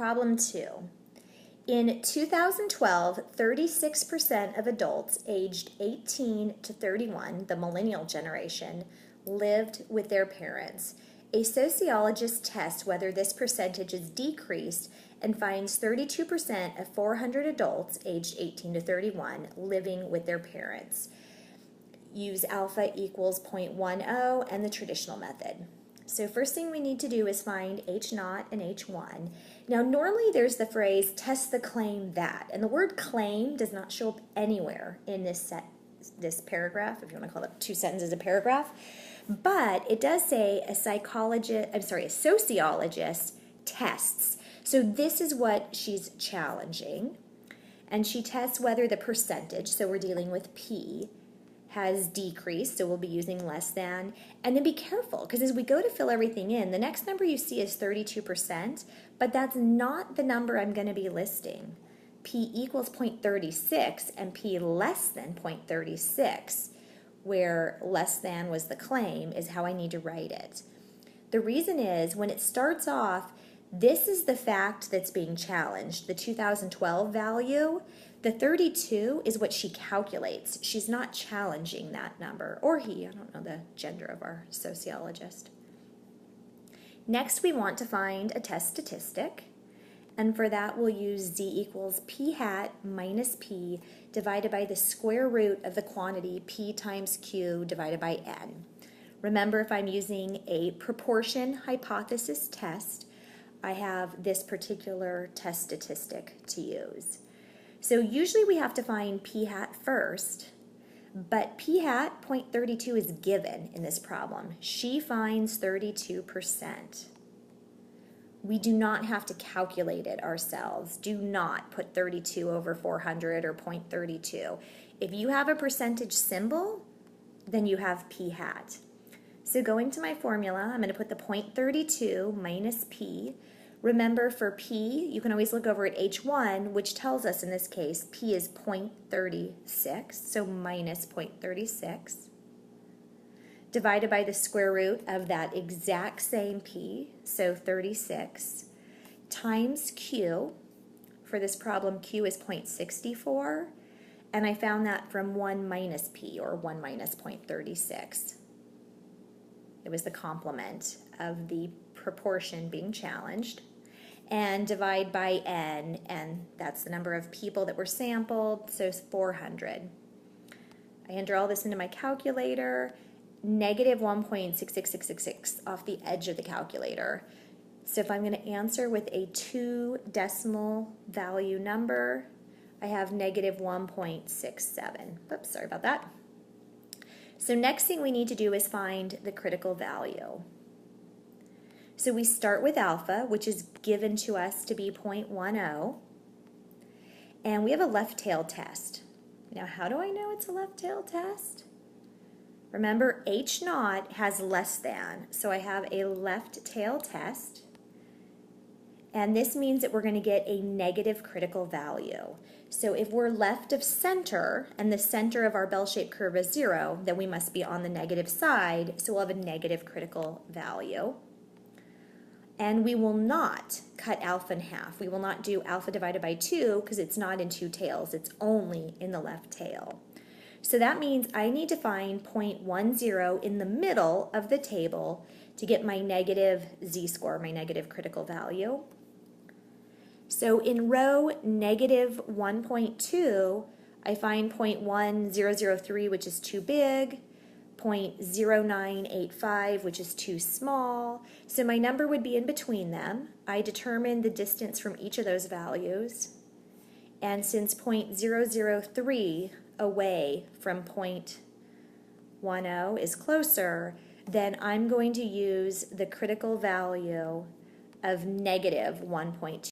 Problem 2. In 2012, 36% of adults aged 18 to 31, the millennial generation, lived with their parents. A sociologist tests whether this percentage is decreased and finds 32% of 400 adults aged 18 to 31 living with their parents. Use alpha equals 0.10 and the traditional method. So first thing we need to do is find H0 and H1. Now normally there's the phrase test the claim that, and the word claim does not show up anywhere in this paragraph, if you want to call it 2 sentences a paragraph, but it does say a sociologist tests. So this is what she's challenging, and she tests whether the percentage, so we're dealing with P, has decreased, so we'll be using less than. And then be careful, because as we go to fill everything in, the next number you see is 32%, but that's not the number I'm going to be listing. P equals 0.36 and P less than 0.36, where less than was the claim, is how I need to write it. The reason is, when it starts off, this is the fact that's being challenged, the 2012 value. The 32 is what she calculates. She's not challenging that number, or he, I don't know the gender of our sociologist. Next, we want to find a test statistic, and for that we'll use Z equals P hat minus P divided by the square root of the quantity P times Q divided by N. Remember, if I'm using a proportion hypothesis test, I have this particular test statistic to use. So usually we have to find P hat first, but P hat 0.32 is given in this problem. She finds 32%. We do not have to calculate it ourselves. Do not put 32 over 400 or 0.32. If you have a percentage symbol, then you have P hat. So going to my formula, I'm going to put the 0.32 minus P. Remember, for P, you can always look over at H1, which tells us in this case P is 0.36, so minus 0.36, divided by the square root of that exact same P, so 36, times Q. For this problem, Q is 0.64, and I found that from 1 minus P, or 1 minus 0.36. It was the complement of the proportion being challenged, and divide by N, and that's the number of people that were sampled, so it's 400. I enter all this into my calculator, negative 1.66666 off the edge of the calculator. So if I'm going to answer with a 2 decimal value number, I have negative 1.67. Oops, sorry about that. So next thing we need to do is find the critical value. So we start with alpha, which is given to us to be 0.10, and we have a left tail test. Now, how do I know it's a left tail test? Remember, H0 has less than, so I have a left tail test, and this means that we're going to get a negative critical value. So if we're left of center, and the center of our bell-shaped curve is 0, then we must be on the negative side, so we'll have a negative critical value. And we will not cut alpha in half. We will not do alpha divided by 2 because it's not in 2 tails. It's only in the left tail. So that means I need to find 0.10 in the middle of the table to get my negative z-score, my negative critical value. So in row negative 1.2, I find 0.1003, which is too big, 0.0985, which is too small. So my number would be in between them. I determined the distance from each of those values. And since 0.003 away from 0.10 is closer, then I'm going to use the critical value of negative 1.2.